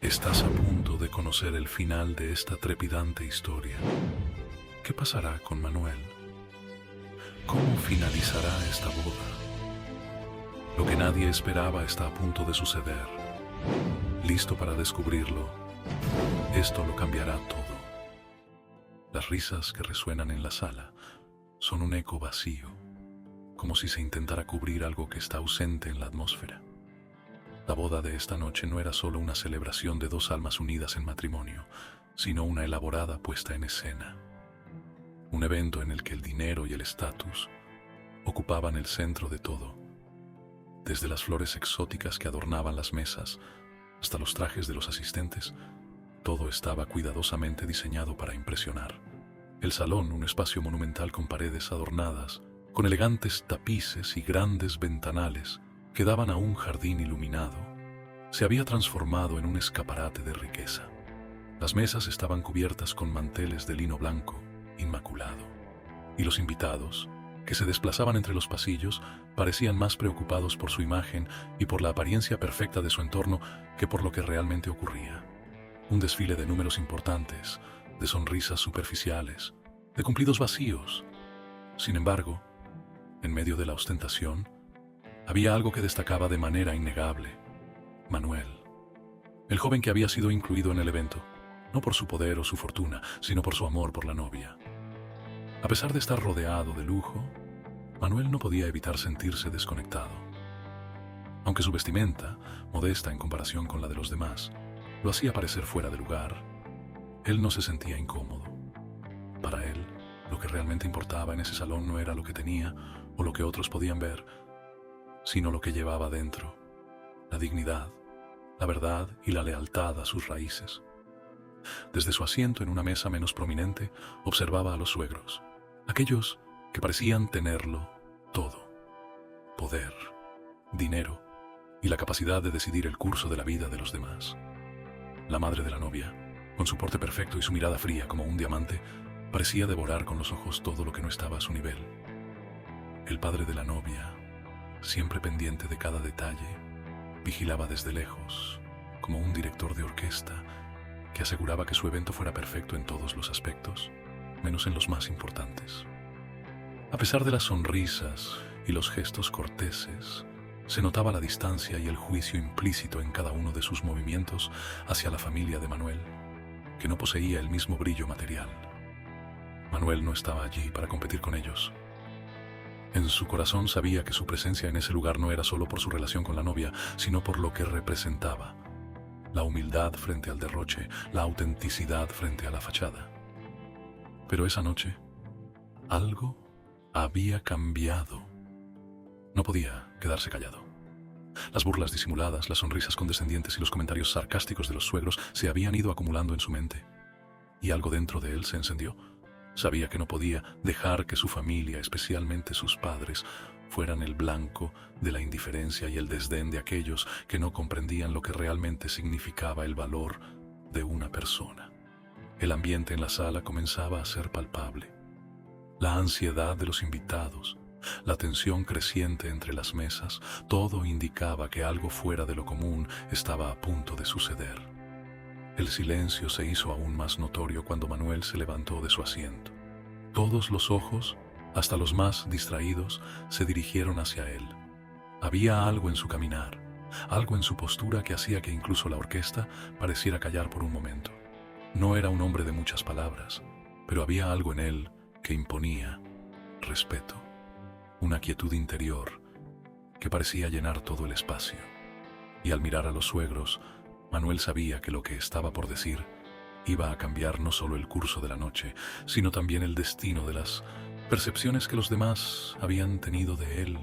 Estás a punto de conocer el final de esta trepidante historia. ¿Qué pasará con Manuel? ¿Cómo finalizará esta boda? Lo que nadie esperaba está a punto de suceder. ¿Listo para descubrirlo? Esto lo cambiará todo. Las risas que resuenan en la sala son un eco vacío, como si se intentara cubrir algo que está ausente en la atmósfera. La boda de esta noche no era solo una celebración de dos almas unidas en matrimonio, sino una elaborada puesta en escena. Un evento en el que el dinero y el estatus ocupaban el centro de todo. Desde las flores exóticas que adornaban las mesas hasta los trajes de los asistentes, todo estaba cuidadosamente diseñado para impresionar. El salón, un espacio monumental con paredes adornadas, con elegantes tapices y grandes ventanales que daban a un jardín iluminado, se había transformado en un escaparate de riqueza. Las mesas estaban cubiertas con manteles de lino blanco, inmaculado, y los invitados, que se desplazaban entre los pasillos, parecían más preocupados por su imagen y por la apariencia perfecta de su entorno que por lo que realmente ocurría. Un desfile de números importantes, de sonrisas superficiales, de cumplidos vacíos. Sin embargo, en medio de la ostentación, había algo que destacaba de manera innegable: Manuel, el joven que había sido incluido en el evento, no por su poder o su fortuna, sino por su amor por la novia. A pesar de estar rodeado de lujo, Manuel no podía evitar sentirse desconectado. Aunque su vestimenta, modesta en comparación con la de los demás, lo hacía parecer fuera de lugar, él no se sentía incómodo. Para él, lo que realmente importaba en ese salón no era lo que tenía o lo que otros podían ver, sino lo que llevaba dentro: la dignidad, la verdad y la lealtad a sus raíces. Desde su asiento en una mesa menos prominente, observaba a los suegros, aquellos que parecían tenerlo todo: poder, dinero y la capacidad de decidir el curso de la vida de los demás. La madre de la novia, con su porte perfecto y su mirada fría como un diamante, parecía devorar con los ojos todo lo que no estaba a su nivel. El padre de la novia, siempre pendiente de cada detalle, vigilaba desde lejos, como un director de orquesta que aseguraba que su evento fuera perfecto en todos los aspectos, menos en los más importantes. A pesar de las sonrisas y los gestos corteses, se notaba la distancia y el juicio implícito en cada uno de sus movimientos hacia la familia de Manuel, que no poseía el mismo brillo material. Manuel no estaba allí para competir con ellos. En su corazón sabía que su presencia en ese lugar no era solo por su relación con la novia, sino por lo que representaba: la humildad frente al derroche, la autenticidad frente a la fachada. Pero esa noche, algo había cambiado. No podía quedarse callado. Las burlas disimuladas, las sonrisas condescendientes y los comentarios sarcásticos de los suegros se habían ido acumulando en su mente, y algo dentro de él se encendió. Sabía que no podía dejar que su familia, especialmente sus padres, fueran el blanco de la indiferencia y el desdén de aquellos que no comprendían lo que realmente significaba el valor de una persona. El ambiente en la sala comenzaba a ser palpable. La ansiedad de los invitados, la tensión creciente entre las mesas, todo indicaba que algo fuera de lo común estaba a punto de suceder. El silencio se hizo aún más notorio cuando Manuel se levantó de su asiento. Todos los ojos, hasta los más distraídos, se dirigieron hacia él. Había algo en su caminar, algo en su postura que hacía que incluso la orquesta pareciera callar por un momento. No era un hombre de muchas palabras, pero había algo en él que imponía respeto, una quietud interior que parecía llenar todo el espacio. Y al mirar a los suegros, Manuel sabía que lo que estaba por decir iba a cambiar no solo el curso de la noche, sino también el destino de las percepciones que los demás habían tenido de él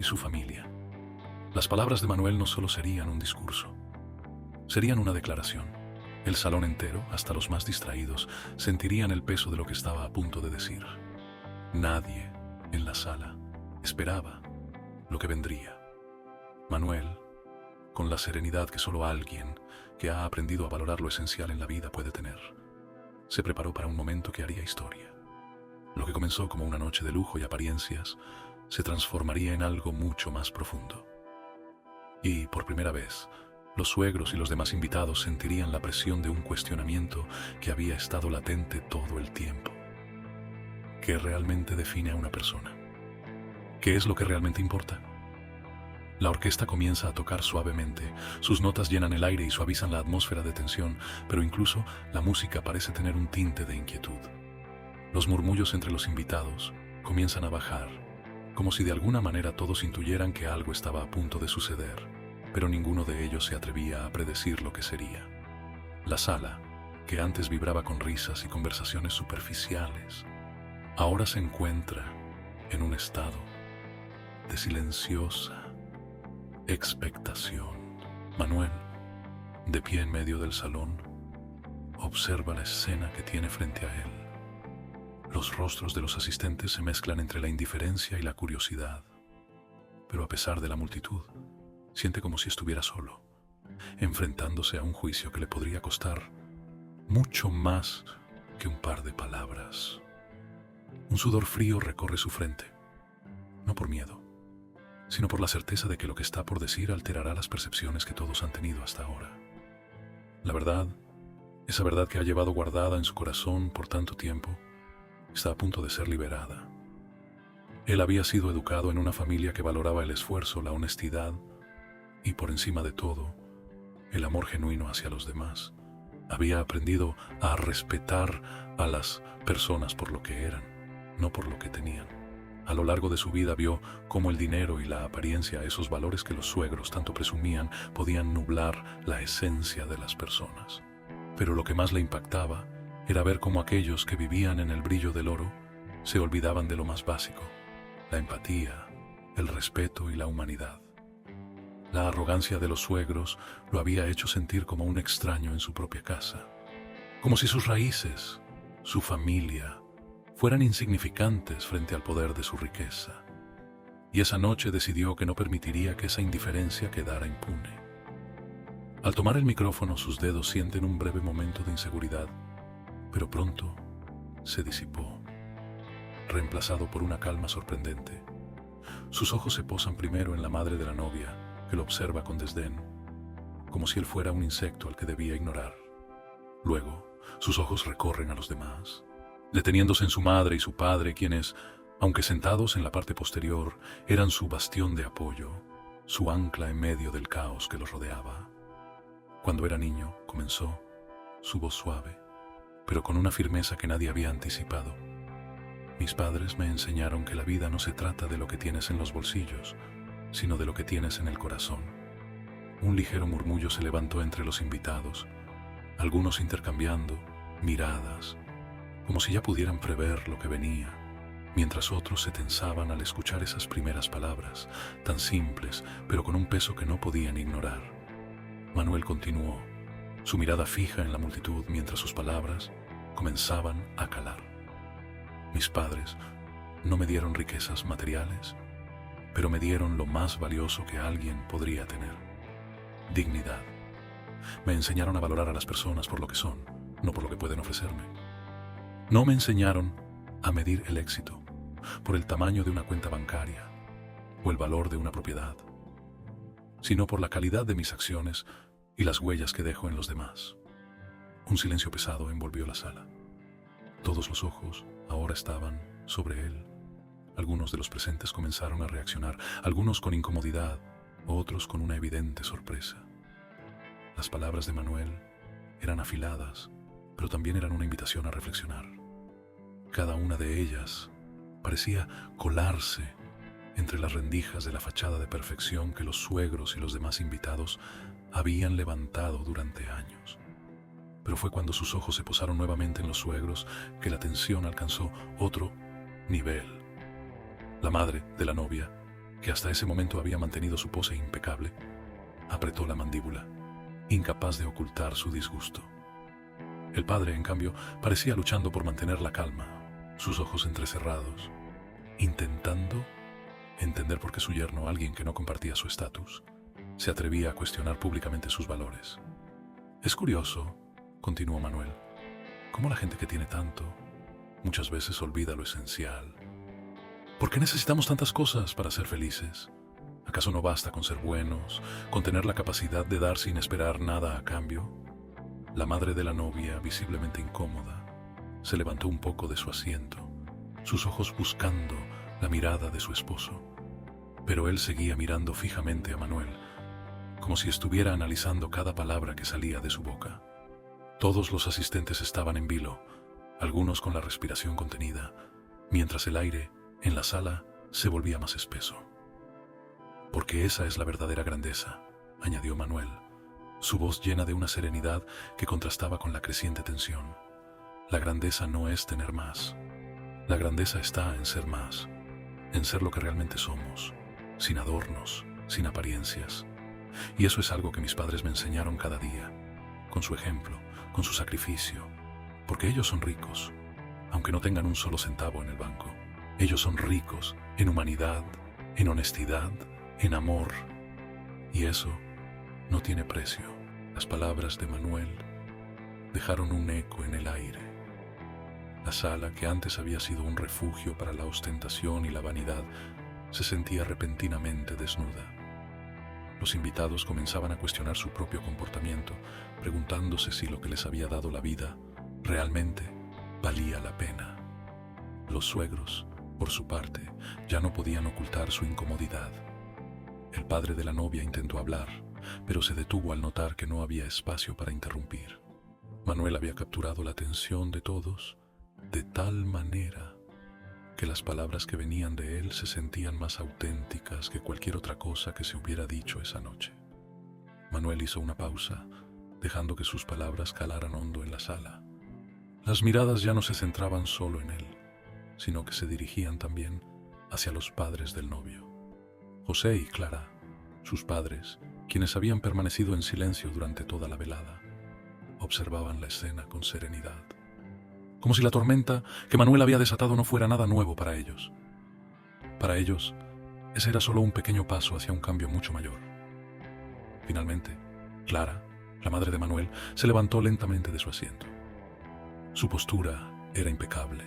y su familia. Las palabras de Manuel no solo serían un discurso, serían una declaración. El salón entero, hasta los más distraídos, sentirían el peso de lo que estaba a punto de decir. Nadie en la sala esperaba lo que vendría. Manuel, con la serenidad que solo alguien que ha aprendido a valorar lo esencial en la vida puede tener, se preparó para un momento que haría historia. Lo que comenzó como una noche de lujo y apariencias se transformaría en algo mucho más profundo. Y, por primera vez, Los suegros y los demás invitados sentirían la presión de un cuestionamiento que había estado latente todo el tiempo. ¿Qué realmente define a una persona? ¿Qué es lo que realmente importa? La orquesta comienza a tocar suavemente, sus notas llenan el aire y suavizan la atmósfera de tensión, pero incluso la música parece tener un tinte de inquietud. Los murmullos entre los invitados comienzan a bajar, como si de alguna manera todos intuyeran que algo estaba a punto de suceder, pero ninguno de ellos se atrevía a predecir lo que sería. La sala, que antes vibraba con risas y conversaciones superficiales, ahora se encuentra en un estado de silenciosa expectación. Manuel, de pie en medio del salón, observa la escena que tiene frente a él. Los rostros de los asistentes se mezclan entre la indiferencia y la curiosidad, pero a pesar de la multitud, siente como si estuviera solo, enfrentándose a un juicio que le podría costar mucho más que un par de palabras. Un sudor frío recorre su frente, no por miedo, sino por la certeza de que lo que está por decir alterará las percepciones que todos han tenido hasta ahora. La verdad, esa verdad que ha llevado guardada en su corazón por tanto tiempo, está a punto de ser liberada. Él había sido educado en una familia que valoraba el esfuerzo, la honestidad y, por encima de todo, el amor genuino hacia los demás. Había aprendido a respetar a las personas por lo que eran, no por lo que tenían. A lo largo de su vida vio cómo el dinero y la apariencia, esos valores que los suegros tanto presumían, podían nublar la esencia de las personas. Pero lo que más le impactaba era ver cómo aquellos que vivían en el brillo del oro se olvidaban de lo más básico: la empatía, el respeto y la humanidad. La arrogancia de los suegros lo había hecho sentir como un extraño en su propia casa, como si sus raíces, su familia, fueran insignificantes frente al poder de su riqueza. Y esa noche decidió que no permitiría que esa indiferencia quedara impune. Al tomar el micrófono, sus dedos sienten un breve momento de inseguridad, pero pronto se disipó, reemplazado por una calma sorprendente. Sus ojos se posan primero en la madre de la novia, que lo observa con desdén, como si él fuera un insecto al que debía ignorar. Luego, sus ojos recorren a los demás, deteniéndose en su madre y su padre, quienes, aunque sentados en la parte posterior, eran su bastión de apoyo, su ancla en medio del caos que los rodeaba. Cuando era niño, comenzó, su voz suave, pero con una firmeza que nadie había anticipado. Mis padres me enseñaron que la vida no se trata de lo que tienes en los bolsillos, sino de lo que tienes en el corazón. Un ligero murmullo se levantó entre los invitados, algunos intercambiando miradas, como si ya pudieran prever lo que venía, mientras otros se tensaban al escuchar esas primeras palabras, tan simples, pero con un peso que no podían ignorar. Manuel continuó, su mirada fija en la multitud mientras sus palabras comenzaban a calar. Mis padres no me dieron riquezas materiales, pero me dieron lo más valioso que alguien podría tener: dignidad. Me enseñaron a valorar a las personas por lo que son, no por lo que pueden ofrecerme. No me enseñaron a medir el éxito por el tamaño de una cuenta bancaria o el valor de una propiedad, sino por la calidad de mis acciones y las huellas que dejo en los demás. Un silencio pesado envolvió la sala. Todos los ojos ahora estaban sobre él. Algunos de los presentes comenzaron a reaccionar, algunos con incomodidad, otros con una evidente sorpresa. Las palabras de Manuel eran afiladas, pero también eran una invitación a reflexionar. Cada una de ellas parecía colarse entre las rendijas de la fachada de perfección que los suegros y los demás invitados habían levantado durante años. Pero fue cuando sus ojos se posaron nuevamente en los suegros que la tensión alcanzó otro nivel. La madre de la novia, que hasta ese momento había mantenido su pose impecable, apretó la mandíbula, incapaz de ocultar su disgusto. El padre, en cambio, parecía luchando por mantener la calma, sus ojos entrecerrados, intentando entender por qué su yerno, alguien que no compartía su estatus, se atrevía a cuestionar públicamente sus valores. Es curioso, continuó Manuel, cómo la gente que tiene tanto muchas veces olvida lo esencial. ¿Por qué necesitamos tantas cosas para ser felices? ¿Acaso no basta con ser buenos, con tener la capacidad de dar sin esperar nada a cambio? La madre de la novia, visiblemente incómoda, se levantó un poco de su asiento, sus ojos buscando la mirada de su esposo. Pero él seguía mirando fijamente a Manuel, como si estuviera analizando cada palabra que salía de su boca. Todos los asistentes estaban en vilo, algunos con la respiración contenida, mientras el aire en la sala se volvía más espeso. Porque esa es la verdadera grandeza, añadió Manuel, su voz llena de una serenidad que contrastaba con la creciente tensión. La grandeza no es tener más. La grandeza está en ser más, en ser lo que realmente somos, sin adornos, sin apariencias. Y eso es algo que mis padres me enseñaron cada día, con su ejemplo, con su sacrificio, porque ellos son ricos, aunque no tengan un solo centavo en el banco. Ellos son ricos en humanidad, en honestidad, en amor. Y eso no tiene precio. Las palabras de Manuel dejaron un eco en el aire. La sala, que antes había sido un refugio para la ostentación y la vanidad, se sentía repentinamente desnuda. Los invitados comenzaban a cuestionar su propio comportamiento, preguntándose si lo que les había dado la vida realmente valía la pena. Los suegros, por su parte, ya no podían ocultar su incomodidad. El padre de la novia intentó hablar, pero se detuvo al notar que no había espacio para interrumpir. Manuel había capturado la atención de todos de tal manera que las palabras que venían de él se sentían más auténticas que cualquier otra cosa que se hubiera dicho esa noche. Manuel hizo una pausa, dejando que sus palabras calaran hondo en la sala. Las miradas ya no se centraban solo en él, sino que se dirigían también hacia los padres del novio. José y Clara, sus padres, quienes habían permanecido en silencio durante toda la velada, observaban la escena con serenidad, como si la tormenta que Manuel había desatado no fuera nada nuevo para ellos. Para ellos, ese era solo un pequeño paso hacia un cambio mucho mayor. Finalmente, Clara, la madre de Manuel, se levantó lentamente de su asiento. Su postura era impecable,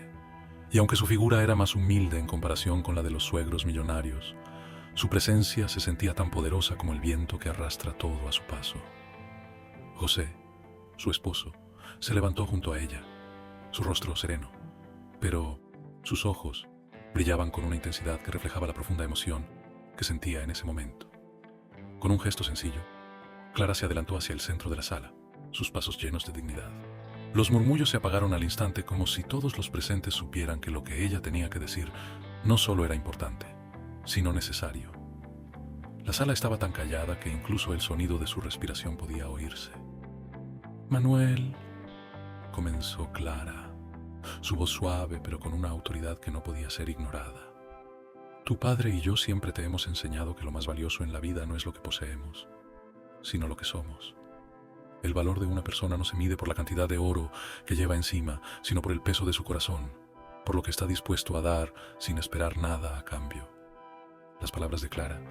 y aunque su figura era más humilde en comparación con la de los suegros millonarios, su presencia se sentía tan poderosa como el viento que arrastra todo a su paso. José, su esposo, se levantó junto a ella, su rostro sereno, pero sus ojos brillaban con una intensidad que reflejaba la profunda emoción que sentía en ese momento. Con un gesto sencillo, Clara se adelantó hacia el centro de la sala, sus pasos llenos de dignidad. Los murmullos se apagaron al instante, como si todos los presentes supieran que lo que ella tenía que decir no solo era importante, sino necesario. La sala estaba tan callada que incluso el sonido de su respiración podía oírse. «Manuel», comenzó Clara, su voz suave pero con una autoridad que no podía ser ignorada. «Tu padre y yo siempre te hemos enseñado que lo más valioso en la vida no es lo que poseemos, sino lo que somos. El valor de una persona no se mide por la cantidad de oro que lleva encima, sino por el peso de su corazón, por lo que está dispuesto a dar sin esperar nada a cambio». Las palabras de Clara,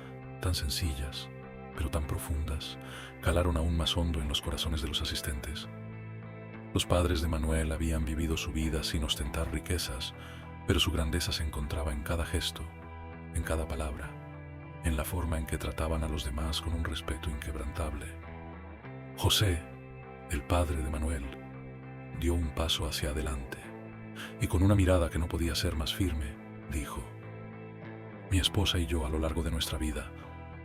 tan sencillas, pero tan profundas, calaron aún más hondo en los corazones de los asistentes. Los padres de Manuel habían vivido su vida sin ostentar riquezas, pero su grandeza se encontraba en cada gesto, en cada palabra, en la forma en que trataban a los demás con un respeto inquebrantable. José, el padre de Manuel, dio un paso hacia adelante y con una mirada que no podía ser más firme, dijo: «Mi esposa y yo a lo largo de nuestra vida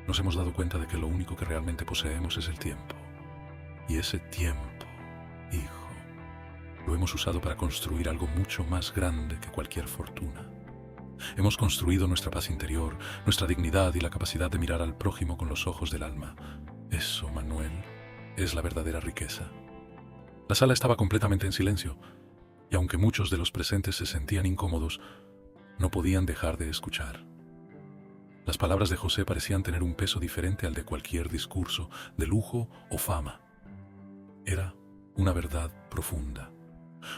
nos hemos dado cuenta de que lo único que realmente poseemos es el tiempo. Y ese tiempo, hijo, lo hemos usado para construir algo mucho más grande que cualquier fortuna. Hemos construido nuestra paz interior, nuestra dignidad y la capacidad de mirar al prójimo con los ojos del alma. Eso, Manuel, es la verdadera riqueza». La sala estaba completamente en silencio, y aunque muchos de los presentes se sentían incómodos, no podían dejar de escuchar. Las palabras de José parecían tener un peso diferente al de cualquier discurso de lujo o fama. Era una verdad profunda,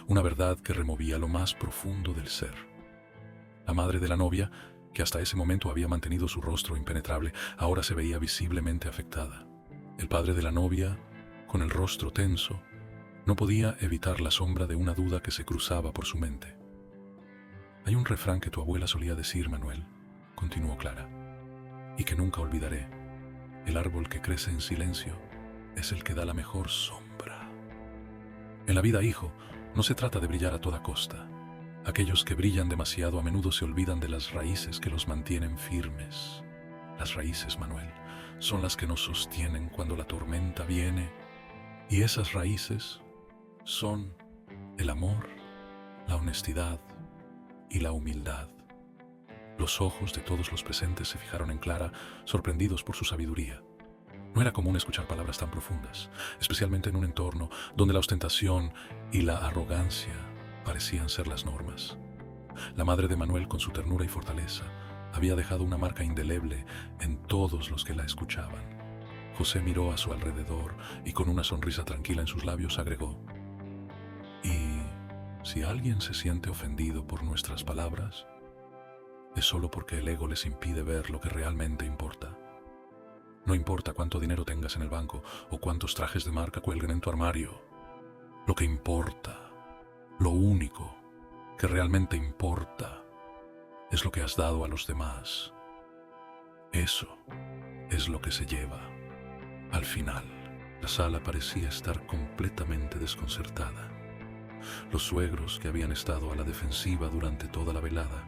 una verdad que removía lo más profundo del ser. La madre de la novia, que hasta ese momento había mantenido su rostro impenetrable, ahora se veía visiblemente afectada. El padre de la novia, con el rostro tenso, no podía evitar la sombra de una duda que se cruzaba por su mente. «Hay un refrán que tu abuela solía decir, Manuel», continuó Clara. y que nunca olvidaré. El árbol que crece en silencio es el que da la mejor sombra. En la vida, hijo, no se trata de brillar a toda costa. Aquellos que brillan demasiado a menudo se olvidan de las raíces que los mantienen firmes. Las raíces, Manuel, son las que nos sostienen cuando la tormenta viene. Y esas raíces son el amor, la honestidad y la humildad. Los ojos de todos los presentes se fijaron en Clara, sorprendidos por su sabiduría. No era común escuchar palabras tan profundas, especialmente en un entorno donde la ostentación y la arrogancia parecían ser las normas. La madre de Manuel, con su ternura y fortaleza, había dejado una marca indeleble en todos los que la escuchaban. José miró a su alrededor y con una sonrisa tranquila en sus labios agregó: y si alguien se siente ofendido por nuestras palabras, es solo porque el ego les impide ver lo que realmente importa. No importa cuánto dinero tengas en el banco o cuántos trajes de marca cuelguen en tu armario. Lo que importa, lo único que realmente importa, es lo que has dado a los demás. Eso es lo que se lleva al final. La sala parecía estar completamente desconcertada. Los suegros, que habían estado a la defensiva durante toda la velada,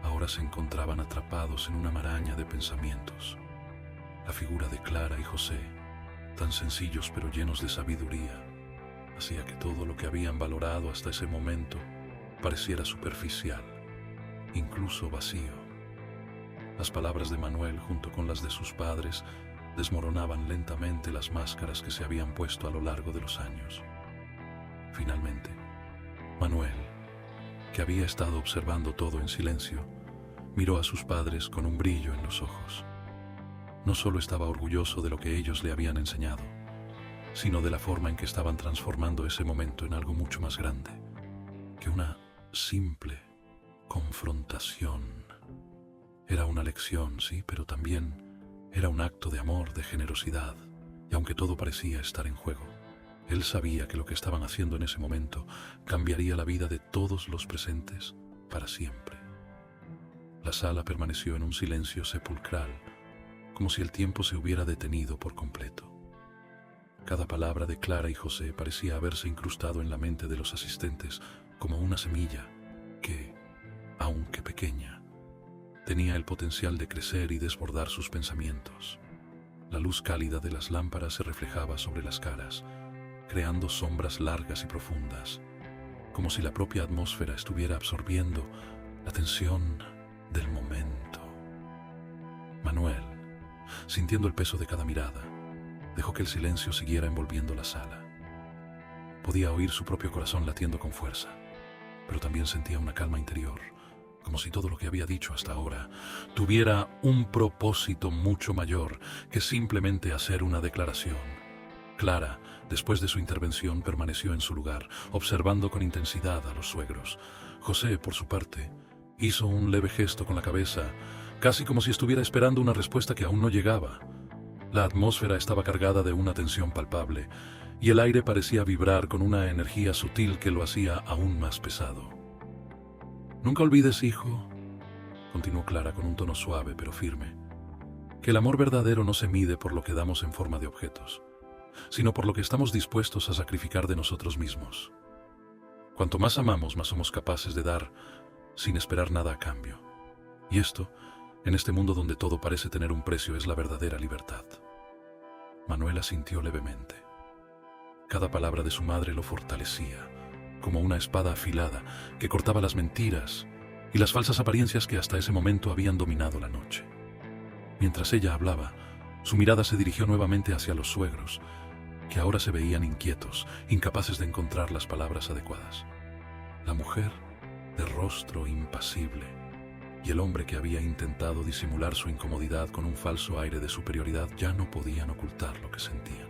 ahora se encontraban atrapados en una maraña de pensamientos. La figura de Clara y José, tan sencillos pero llenos de sabiduría, hacía que todo lo que habían valorado hasta ese momento pareciera superficial, incluso vacío. Las palabras de Manuel, junto con las de sus padres, desmoronaban lentamente las máscaras que se habían puesto a lo largo de los años. Finalmente, Manuel, que había estado observando todo en silencio, miró a sus padres con un brillo en los ojos. No solo estaba orgulloso de lo que ellos le habían enseñado, sino de la forma en que estaban transformando ese momento en algo mucho más grande que una simple confrontación. Era una lección, sí, pero también era un acto de amor, de generosidad, y aunque todo parecía estar en juego, él sabía que lo que estaban haciendo en ese momento cambiaría la vida de todos los presentes para siempre. La sala permaneció en un silencio sepulcral, como si el tiempo se hubiera detenido por completo. Cada palabra de Clara y José parecía haberse incrustado en la mente de los asistentes como una semilla que, aunque pequeña, tenía el potencial de crecer y desbordar sus pensamientos. La luz cálida de las lámparas se reflejaba sobre las caras, creando sombras largas y profundas, como si la propia atmósfera estuviera absorbiendo la tensión del momento. Manuel, sintiendo el peso de cada mirada, dejó que el silencio siguiera envolviendo la sala. Podía oír su propio corazón latiendo con fuerza, pero también sentía una calma interior, como si todo lo que había dicho hasta ahora tuviera un propósito mucho mayor que simplemente hacer una declaración. Clara, después de su intervención, permaneció en su lugar, observando con intensidad a los suegros. José, por su parte, hizo un leve gesto con la cabeza, casi como si estuviera esperando una respuesta que aún no llegaba. La atmósfera estaba cargada de una tensión palpable, y el aire parecía vibrar con una energía sutil que lo hacía aún más pesado. «Nunca olvides, hijo», continuó Clara con un tono suave pero firme, «que el amor verdadero no se mide por lo que damos en forma de objetos, sino por lo que estamos dispuestos a sacrificar de nosotros mismos. Cuanto más amamos, más somos capaces de dar sin esperar nada a cambio. Y esto, en este mundo donde todo parece tener un precio, es la verdadera libertad». Manuel asintió levemente. Cada palabra de su madre lo fortalecía, como una espada afilada que cortaba las mentiras y las falsas apariencias que hasta ese momento habían dominado la noche. Mientras ella hablaba, su mirada se dirigió nuevamente hacia los suegros, que ahora se veían inquietos, incapaces de encontrar las palabras adecuadas. La mujer, de rostro impasible, y el hombre, que había intentado disimular su incomodidad con un falso aire de superioridad, ya no podían ocultar lo que sentían.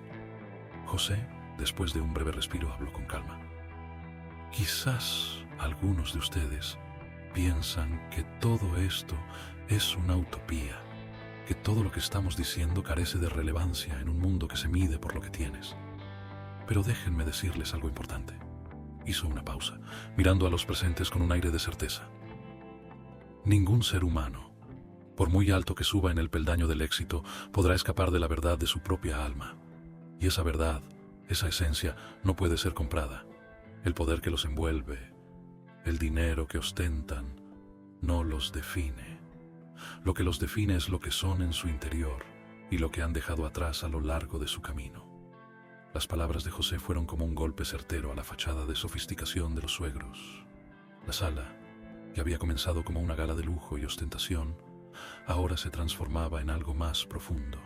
José, después de un breve respiro, habló con calma. «Quizás algunos de ustedes piensan que todo esto es una utopía, que todo lo que estamos diciendo carece de relevancia en un mundo que se mide por lo que tienes. Pero déjenme decirles algo importante». Hizo una pausa, mirando a los presentes con un aire de certeza. «Ningún ser humano Por muy alto que suba en el peldaño del éxito, podrá escapar de la verdad de su propia alma. Y esa verdad, esa esencia, no puede ser comprada. El poder que los envuelve, el dinero que ostentan, no los define. Lo que los define es lo que son en su interior y lo que han dejado atrás a lo largo de su camino. Las palabras de José fueron como un golpe certero a la fachada de sofisticación de los suegros. La sala, que había comenzado como una gala de lujo y ostentación, ahora se transformaba en algo más profundo,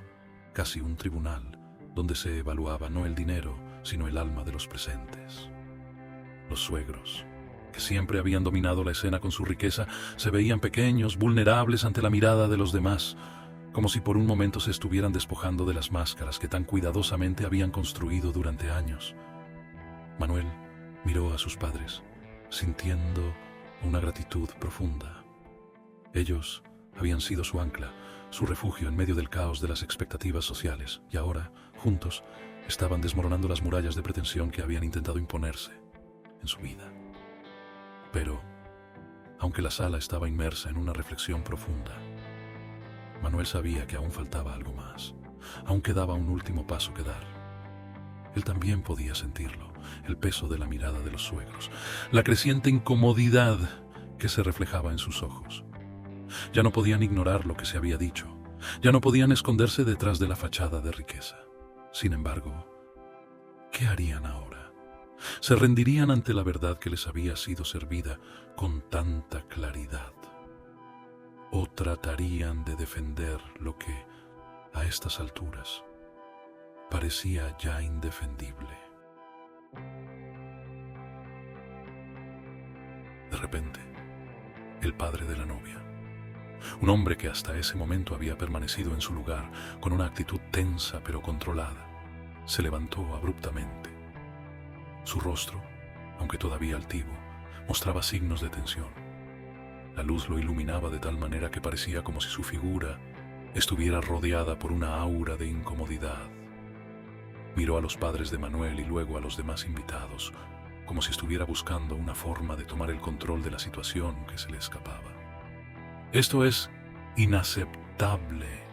casi un tribunal, donde se evaluaba no el dinero, sino el alma de los presentes. Los suegros, que siempre habían dominado la escena con su riqueza, se veían pequeños, vulnerables ante la mirada de los demás, como si por un momento se estuvieran despojando de las máscaras que tan cuidadosamente habían construido durante años. Manuel miró a sus padres, sintiendo una gratitud profunda. Ellos habían sido su ancla, su refugio en medio del caos de las expectativas sociales, y ahora, juntos, estaban desmoronando las murallas de pretensión que habían intentado imponerse en su vida. Pero, aunque la sala estaba inmersa en una reflexión profunda, Manuel sabía que aún faltaba algo más. Aún quedaba un último paso que dar. Él también podía sentirlo, el peso de la mirada de los suegros, la creciente incomodidad que se reflejaba en sus ojos. Ya no podían ignorar lo que se había dicho, ya no podían esconderse detrás de la fachada de riqueza. Sin embargo, ¿qué harían ahora? ¿Se rendirían ante la verdad que les había sido servida con tanta claridad? ¿O tratarían de defender lo que, a estas alturas, parecía ya indefendible? De repente, el padre de la novia, un hombre que hasta ese momento había permanecido en su lugar con una actitud tensa pero controlada, se levantó abruptamente. Su rostro, aunque todavía altivo, mostraba signos de tensión. La luz lo iluminaba de tal manera que parecía como si su figura estuviera rodeada por una aura de incomodidad. Miró a los padres de Manuel y luego a los demás invitados, como si estuviera buscando una forma de tomar el control de la situación que se le escapaba. «Esto es inaceptable»,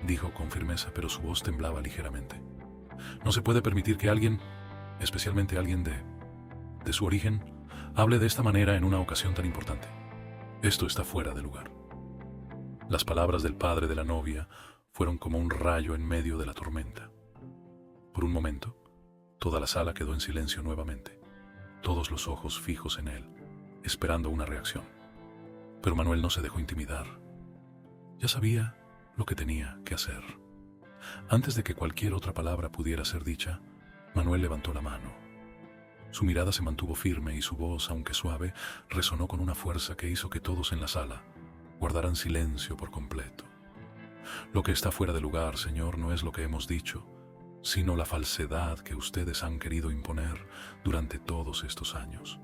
dijo con firmeza, pero su voz temblaba ligeramente. «No se puede permitir que alguien, especialmente alguien de su origen, hable de esta manera en una ocasión tan importante. Esto está fuera de lugar». Las palabras del padre de la novia fueron como un rayo en medio de la tormenta. Por un momento, toda la sala quedó en silencio nuevamente, todos los ojos fijos en él, esperando una reacción. Pero Manuel no se dejó intimidar. Ya sabía lo que tenía que hacer. Antes de que cualquier otra palabra pudiera ser dicha, Manuel levantó la mano. Su mirada se mantuvo firme y su voz, aunque suave, resonó con una fuerza que hizo que todos en la sala guardaran silencio por completo. «Lo que está fuera de lugar, señor, no es lo que hemos dicho, sino la falsedad que ustedes han querido imponer durante todos estos años.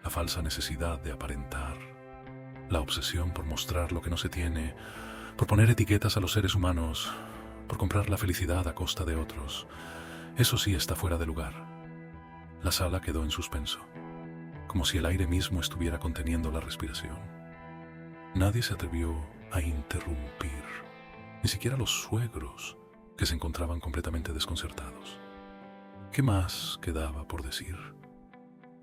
La falsa necesidad de aparentar, la obsesión por mostrar lo que no se tiene, por poner etiquetas a los seres humanos, por comprar la felicidad a costa de otros. Eso sí está fuera de lugar». La sala quedó en suspenso, como si el aire mismo estuviera conteniendo la respiración. Nadie se atrevió a interrumpir, ni siquiera los suegros, que se encontraban completamente desconcertados. ¿Qué más quedaba por decir?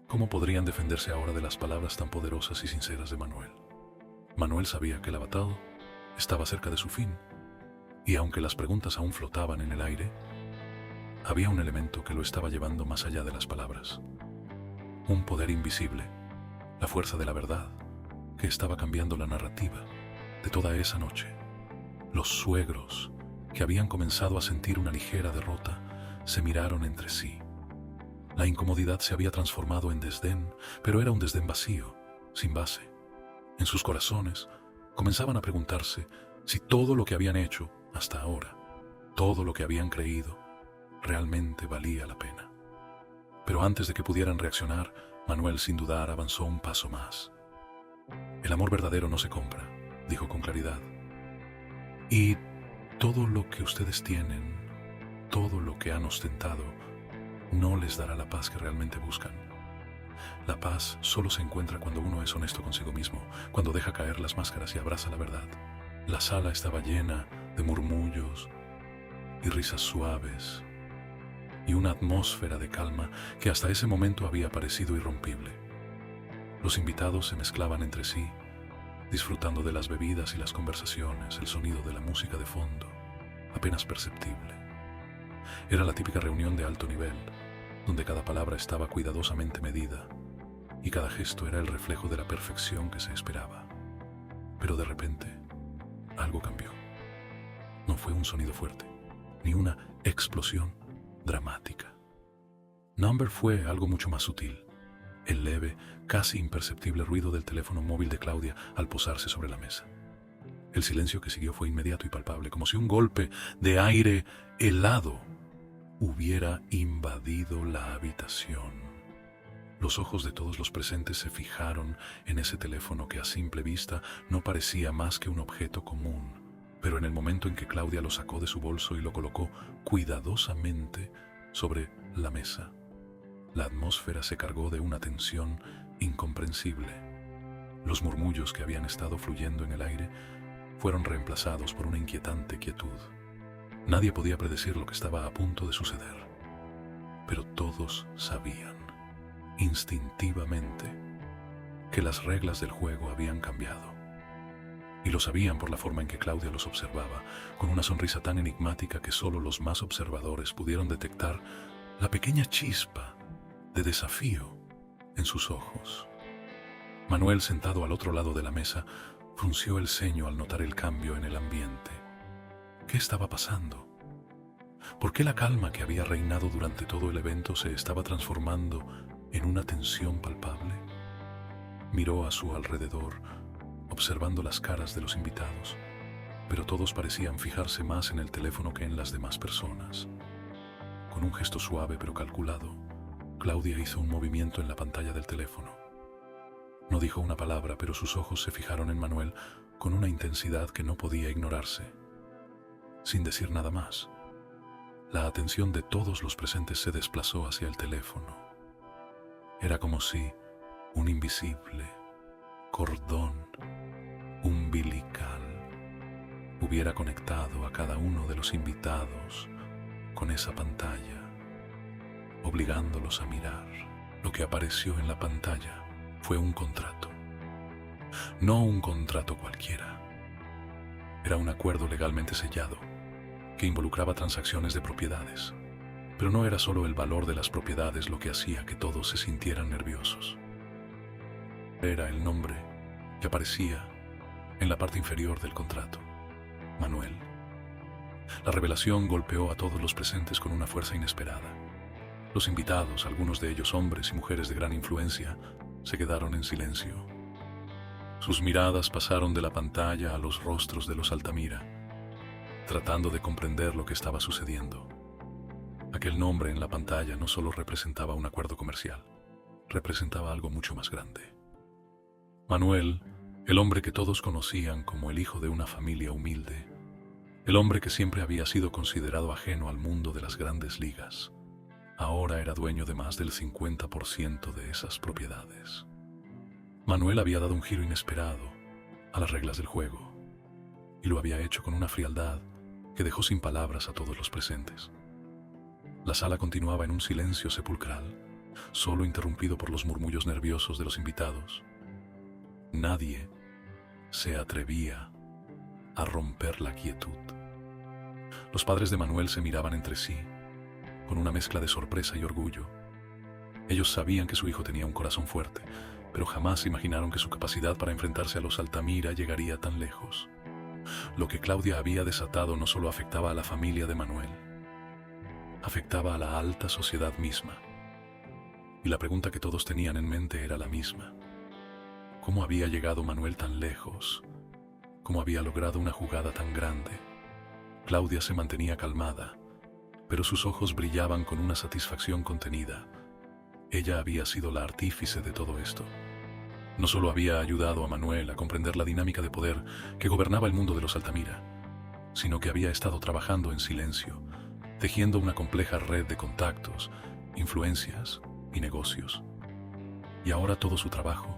¿Cómo podrían defenderse ahora de las palabras tan poderosas y sinceras de Manuel? Manuel sabía que la batalla estaba cerca de su fin, y aunque las preguntas aún flotaban en el aire, había un elemento que lo estaba llevando más allá de las palabras. Un poder invisible, la fuerza de la verdad, que estaba cambiando la narrativa de toda esa noche. Los suegros, que habían comenzado a sentir una ligera derrota, se miraron entre sí. La incomodidad se había transformado en desdén, pero era un desdén vacío, sin base. En sus corazones comenzaban a preguntarse si todo lo que habían hecho hasta ahora, todo lo que habían creído, realmente valía la pena. Pero antes de que pudieran reaccionar, Manuel sin dudar avanzó un paso más. «El amor verdadero no se compra», dijo con claridad. «Y todo lo que ustedes tienen, todo lo que han ostentado, no les dará la paz que realmente buscan. La paz solo se encuentra cuando uno es honesto consigo mismo, cuando deja caer las máscaras y abraza la verdad. La sala estaba llena de murmullos y risas suaves y una atmósfera de calma que hasta ese momento había parecido irrompible. Los invitados se mezclaban entre sí, disfrutando de las bebidas y las conversaciones, el sonido de la música de fondo, apenas perceptible. Era la típica reunión de alto nivel, donde cada palabra estaba cuidadosamente medida y cada gesto era el reflejo de la perfección que se esperaba. Pero de repente, algo cambió. No fue un sonido fuerte, ni una explosión dramática. Number fue algo mucho más sutil, el leve, casi imperceptible ruido del teléfono móvil de Claudia al posarse sobre la mesa. El silencio que siguió fue inmediato y palpable, como si un golpe de aire helado hubiera invadido la habitación. Los ojos de todos los presentes se fijaron en ese teléfono que a simple vista no parecía más que un objeto común, pero en el momento en que Claudia lo sacó de su bolso y lo colocó cuidadosamente sobre la mesa, la atmósfera se cargó de una tensión incomprensible. Los murmullos que habían estado fluyendo en el aire fueron reemplazados por una inquietante quietud. Nadie podía predecir lo que estaba a punto de suceder, pero todos sabían, instintivamente, que las reglas del juego habían cambiado. Y lo sabían por la forma en que Claudia los observaba, con una sonrisa tan enigmática que solo los más observadores pudieron detectar la pequeña chispa de desafío en sus ojos. Manuel, sentado al otro lado de la mesa, frunció el ceño al notar el cambio en el ambiente. ¿Qué estaba pasando? ¿Por qué la calma que había reinado durante todo el evento se estaba transformando en una tensión palpable? Miró a su alrededor, observando las caras de los invitados, pero todos parecían fijarse más en el teléfono que en las demás personas. Con un gesto suave pero calculado, Claudia hizo un movimiento en la pantalla del teléfono. No dijo una palabra, pero sus ojos se fijaron en Manuel con una intensidad que no podía ignorarse. Sin decir nada más, la atención de todos los presentes se desplazó hacia el teléfono. Era como si un invisible cordón umbilical hubiera conectado a cada uno de los invitados con esa pantalla, obligándolos a mirar. Lo que apareció en la pantalla fue un contrato. No un contrato cualquiera. Era un acuerdo legalmente sellado que involucraba transacciones de propiedades. Pero no era solo el valor de las propiedades lo que hacía que todos se sintieran nerviosos. Era el nombre que aparecía en la parte inferior del contrato: Manuel. La revelación golpeó a todos los presentes con una fuerza inesperada. Los invitados, algunos de ellos hombres y mujeres de gran influencia, se quedaron en silencio. Sus miradas pasaron de la pantalla a los rostros de los Altamira, tratando de comprender lo que estaba sucediendo. Aquel nombre en la pantalla no solo representaba un acuerdo comercial, representaba algo mucho más grande. Manuel, el hombre que todos conocían como el hijo de una familia humilde, el hombre que siempre había sido considerado ajeno al mundo de las grandes ligas, ahora era dueño de más del 50% de esas propiedades. Manuel había dado un giro inesperado a las reglas del juego, y lo había hecho con una frialdad que dejó sin palabras a todos los presentes. La sala continuaba en un silencio sepulcral, solo interrumpido por los murmullos nerviosos de los invitados. Nadie se atrevía a romper la quietud. Los padres de Manuel se miraban entre sí, con una mezcla de sorpresa y orgullo. Ellos sabían que su hijo tenía un corazón fuerte, pero jamás imaginaron que su capacidad para enfrentarse a los Altamira llegaría tan lejos. Lo que Claudia había desatado no solo afectaba a la familia de Manuel, afectaba a la alta sociedad misma. Y la pregunta que todos tenían en mente era la misma: ¿cómo había llegado Manuel tan lejos? ¿Cómo había logrado una jugada tan grande? Claudia se mantenía calmada, pero sus ojos brillaban con una satisfacción contenida. Ella había sido la artífice de todo esto. No solo había ayudado a Manuel a comprender la dinámica de poder que gobernaba el mundo de los Altamira, sino que había estado trabajando en silencio, tejiendo una compleja red de contactos, influencias y negocios. Y ahora todo su trabajo,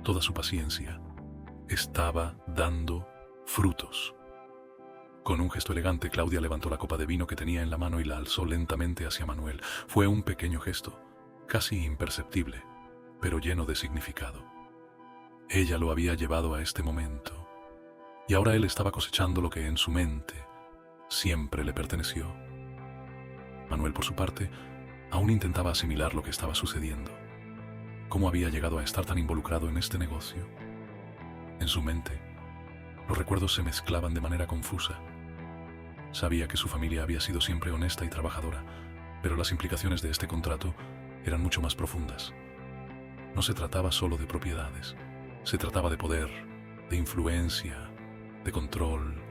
toda su paciencia, estaba dando frutos. Con un gesto elegante, Claudia levantó la copa de vino que tenía en la mano y la alzó lentamente hacia Manuel. Fue un pequeño gesto, casi imperceptible, pero lleno de significado. Ella lo había llevado a este momento, y ahora él estaba cosechando lo que en su mente siempre le perteneció. Manuel, por su parte, aún intentaba asimilar lo que estaba sucediendo. ¿Cómo había llegado a estar tan involucrado en este negocio? En su mente, los recuerdos se mezclaban de manera confusa. Sabía que su familia había sido siempre honesta y trabajadora, pero las implicaciones de este contrato eran mucho más profundas. No se trataba solo de propiedades, se trataba de poder, de influencia, de control.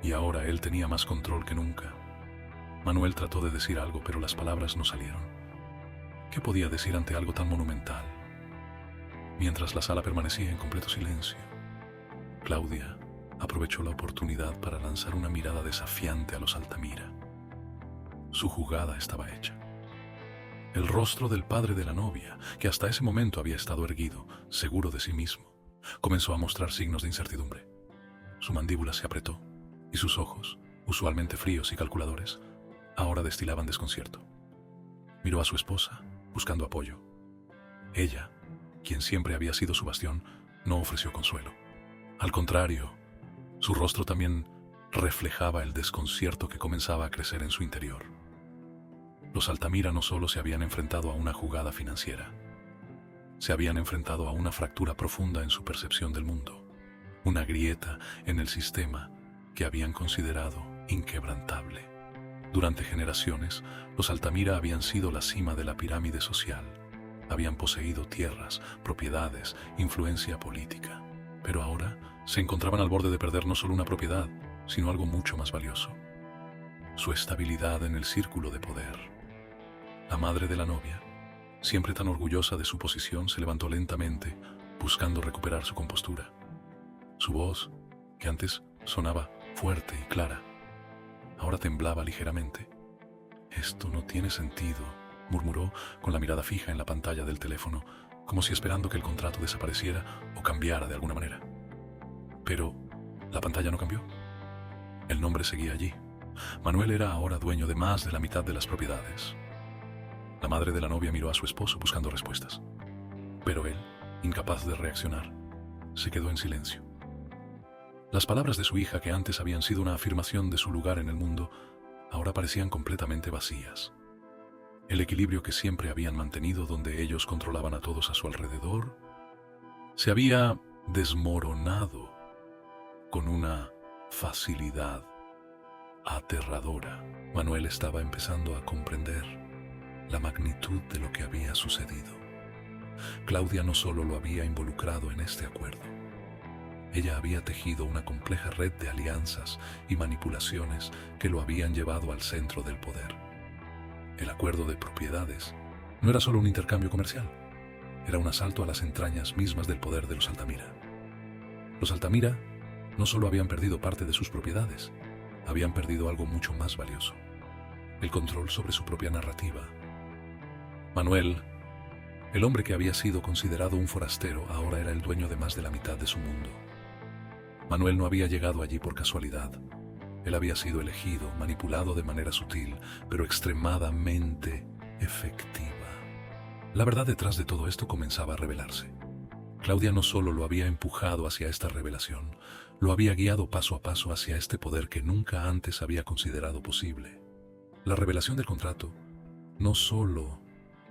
Y ahora él tenía más control que nunca. Manuel trató de decir algo, pero las palabras no salieron. ¿Qué podía decir ante algo tan monumental? Mientras la sala permanecía en completo silencio, Claudia aprovechó la oportunidad para lanzar una mirada desafiante a los Altamira. Su jugada estaba hecha. El rostro del padre de la novia, que hasta ese momento había estado erguido, seguro de sí mismo, comenzó a mostrar signos de incertidumbre. Su mandíbula se apretó y sus ojos, usualmente fríos y calculadores, ahora destilaban desconcierto. Miró a su esposa, buscando apoyo. Ella, quien siempre había sido su bastión, no ofreció consuelo. Al contrario, su rostro también reflejaba el desconcierto que comenzaba a crecer en su interior. Los Altamira no solo se habían enfrentado a una jugada financiera, se habían enfrentado a una fractura profunda en su percepción del mundo, una grieta en el sistema que habían considerado inquebrantable. Durante generaciones, los Altamira habían sido la cima de la pirámide social. Habían poseído tierras, propiedades, influencia política. Pero ahora se encontraban al borde de perder no solo una propiedad, sino algo mucho más valioso: su estabilidad en el círculo de poder. La madre de la novia, siempre tan orgullosa de su posición, se levantó lentamente, buscando recuperar su compostura. Su voz, que antes sonaba fuerte y clara, ahora temblaba ligeramente. «Esto no tiene sentido», murmuró con la mirada fija en la pantalla del teléfono, como si esperando que el contrato desapareciera o cambiara de alguna manera. Pero la pantalla no cambió. El nombre seguía allí. Manuel era ahora dueño de más de la mitad de las propiedades. La madre de la novia miró a su esposo buscando respuestas. Pero él, incapaz de reaccionar, se quedó en silencio. Las palabras de su hija, que antes habían sido una afirmación de su lugar en el mundo, ahora parecían completamente vacías. El equilibrio que siempre habían mantenido, donde ellos controlaban a todos a su alrededor, se había desmoronado con una facilidad aterradora. Manuel estaba empezando a comprender la magnitud de lo que había sucedido. Claudia no solo lo había involucrado en este acuerdo, ella había tejido una compleja red de alianzas y manipulaciones que lo habían llevado al centro del poder. El acuerdo de propiedades no era solo un intercambio comercial, era un asalto a las entrañas mismas del poder de los Altamira. Los Altamira no solo habían perdido parte de sus propiedades, habían perdido algo mucho más valioso: el control sobre su propia narrativa. Manuel, el hombre que había sido considerado un forastero, ahora era el dueño de más de la mitad de su mundo. Manuel no había llegado allí por casualidad. Él había sido elegido, manipulado de manera sutil, pero extremadamente efectiva. La verdad detrás de todo esto comenzaba a revelarse. Claudia no solo lo había empujado hacia esta revelación, lo había guiado paso a paso hacia este poder que nunca antes había considerado posible. La revelación del contrato no solo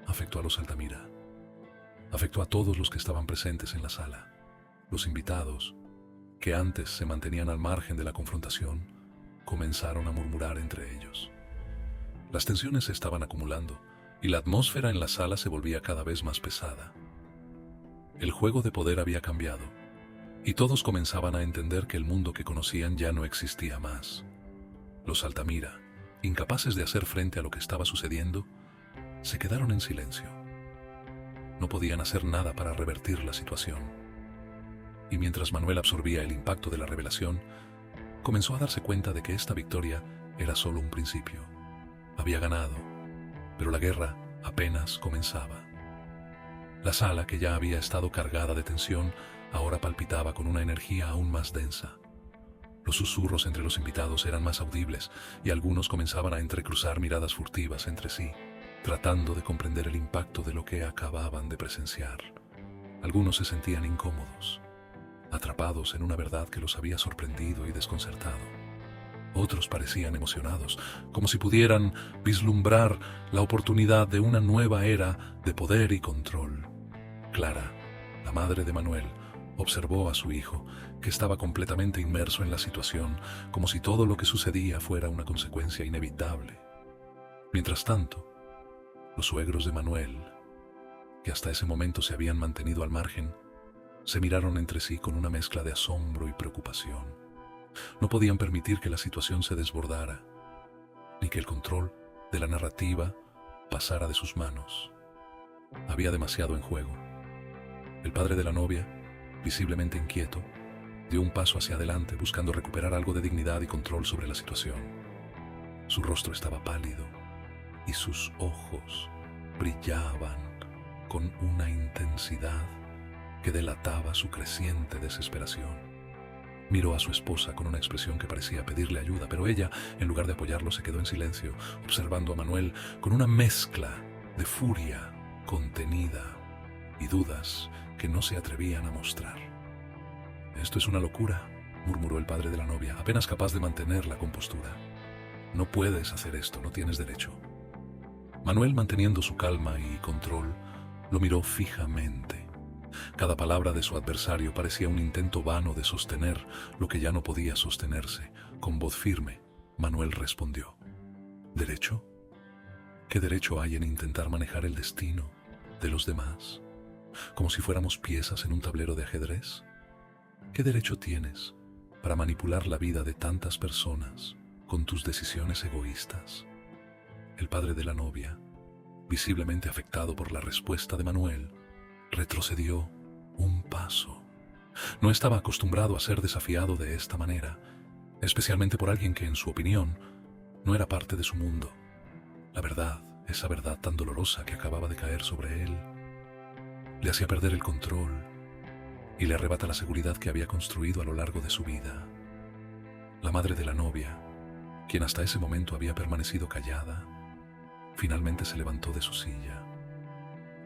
afectó a los Altamira, afectó a todos los que estaban presentes en la sala. Los invitados, que antes se mantenían al margen de la confrontación, comenzaron a murmurar entre ellos. Las tensiones se estaban acumulando y la atmósfera en la sala se volvía cada vez más pesada. El juego de poder había cambiado y todos comenzaban a entender que el mundo que conocían ya no existía más. Los Altamira, incapaces de hacer frente a lo que estaba sucediendo, se quedaron en silencio. No podían hacer nada para revertir la situación. Y mientras Manuel absorbía el impacto de la revelación, comenzó a darse cuenta de que esta victoria era solo un principio. Había ganado, pero la guerra apenas comenzaba. La sala, que ya había estado cargada de tensión, ahora palpitaba con una energía aún más densa. Los susurros entre los invitados eran más audibles y algunos comenzaban a entrecruzar miradas furtivas entre sí, tratando de comprender el impacto de lo que acababan de presenciar. Algunos se sentían incómodos, atrapados en una verdad que los había sorprendido y desconcertado. Otros parecían emocionados, como si pudieran vislumbrar la oportunidad de una nueva era de poder y control. Clara, la madre de Manuel, observó a su hijo, que estaba completamente inmerso en la situación, como si todo lo que sucedía fuera una consecuencia inevitable. Mientras tanto, los suegros de Manuel, que hasta ese momento se habían mantenido al margen, se miraron entre sí con una mezcla de asombro y preocupación. No podían permitir que la situación se desbordara, ni que el control de la narrativa pasara de sus manos. Había demasiado en juego. El padre de la novia, visiblemente inquieto, dio un paso hacia adelante buscando recuperar algo de dignidad y control sobre la situación. Su rostro estaba pálido y sus ojos brillaban con una intensidad que delataba su creciente desesperación. Miró a su esposa con una expresión que parecía pedirle ayuda, pero ella, en lugar de apoyarlo, se quedó en silencio, observando a Manuel con una mezcla de furia contenida y dudas que no se atrevían a mostrar. «Esto es una locura», murmuró el padre de la novia, apenas capaz de mantener la compostura. «No puedes hacer esto, no tienes derecho». Manuel, manteniendo su calma y control, lo miró fijamente. Cada palabra de su adversario parecía un intento vano de sostener lo que ya no podía sostenerse. Con voz firme, Manuel respondió: «¿Derecho? ¿Qué derecho hay en intentar manejar el destino de los demás, como si fuéramos piezas en un tablero de ajedrez? ¿Qué derecho tienes para manipular la vida de tantas personas con tus decisiones egoístas?» El padre de la novia, visiblemente afectado por la respuesta de Manuel, retrocedió un paso. No estaba acostumbrado a ser desafiado de esta manera, especialmente por alguien que, en su opinión, no era parte de su mundo. La verdad, esa verdad tan dolorosa que acababa de caer sobre él, le hacía perder el control y le arrebata la seguridad que había construido a lo largo de su vida. La madre de la novia, quien hasta ese momento había permanecido callada, finalmente se levantó de su silla.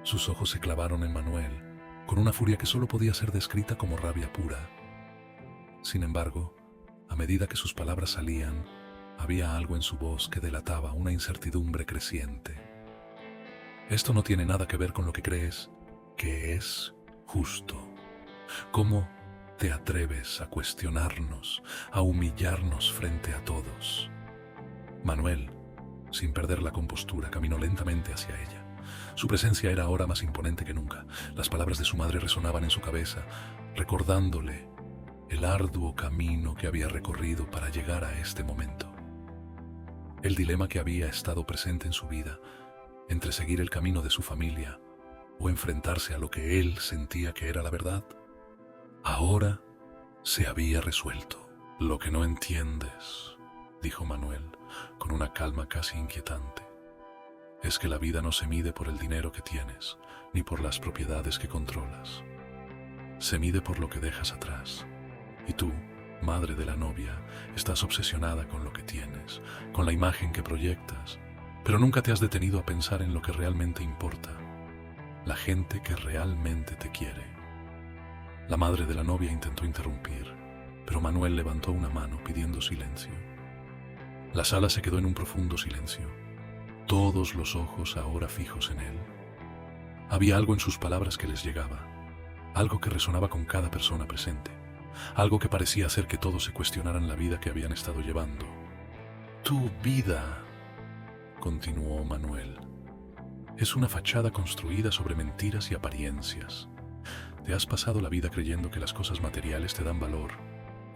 Sus ojos se clavaron en Manuel con una furia que solo podía ser descrita como rabia pura. Sin embargo, a medida que sus palabras salían, había algo en su voz que delataba una incertidumbre creciente. «Esto no tiene nada que ver con lo que crees que es justo. ¿Cómo te atreves a cuestionarnos, a humillarnos frente a todos?» Manuel, sin perder la compostura, caminó lentamente hacia ella. Su presencia era ahora más imponente que nunca. Las palabras de su madre resonaban en su cabeza, recordándole el arduo camino que había recorrido para llegar a este momento. El dilema que había estado presente en su vida, entre seguir el camino de su familia o enfrentarse a lo que él sentía que era la verdad, ahora se había resuelto. «Lo que no entiendes», dijo Manuel, con una calma casi inquietante, «es que la vida no se mide por el dinero que tienes, ni por las propiedades que controlas. Se mide por lo que dejas atrás. Y tú, madre de la novia, estás obsesionada con lo que tienes, con la imagen que proyectas, pero nunca te has detenido a pensar en lo que realmente importa, la gente que realmente te quiere». La madre de la novia intentó interrumpir, pero Manuel levantó una mano pidiendo silencio. La sala se quedó en un profundo silencio, todos los ojos ahora fijos en él. Había algo en sus palabras que les llegaba, algo que resonaba con cada persona presente, algo que parecía hacer que todos se cuestionaran la vida que habían estado llevando. «Tu vida», continuó Manuel, «es una fachada construida sobre mentiras y apariencias. Te has pasado la vida creyendo que las cosas materiales te dan valor,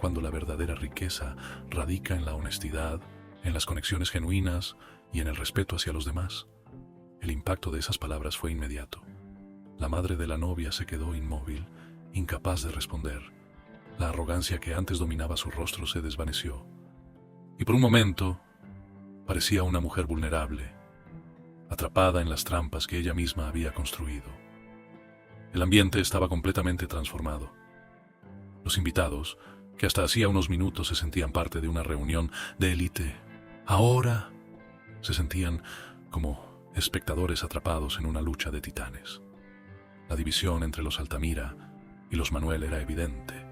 cuando la verdadera riqueza radica en la honestidad, en las conexiones genuinas y en el respeto hacia los demás». El impacto de esas palabras fue inmediato. La madre de la novia se quedó inmóvil, incapaz de responder. La arrogancia que antes dominaba su rostro se desvaneció, y por un momento parecía una mujer vulnerable, atrapada en las trampas que ella misma había construido. El ambiente estaba completamente transformado. Los invitados, que hasta hacía unos minutos se sentían parte de una reunión de élite, ahora se sentían como espectadores atrapados en una lucha de titanes. La división entre los Altamira y los Manuel era evidente,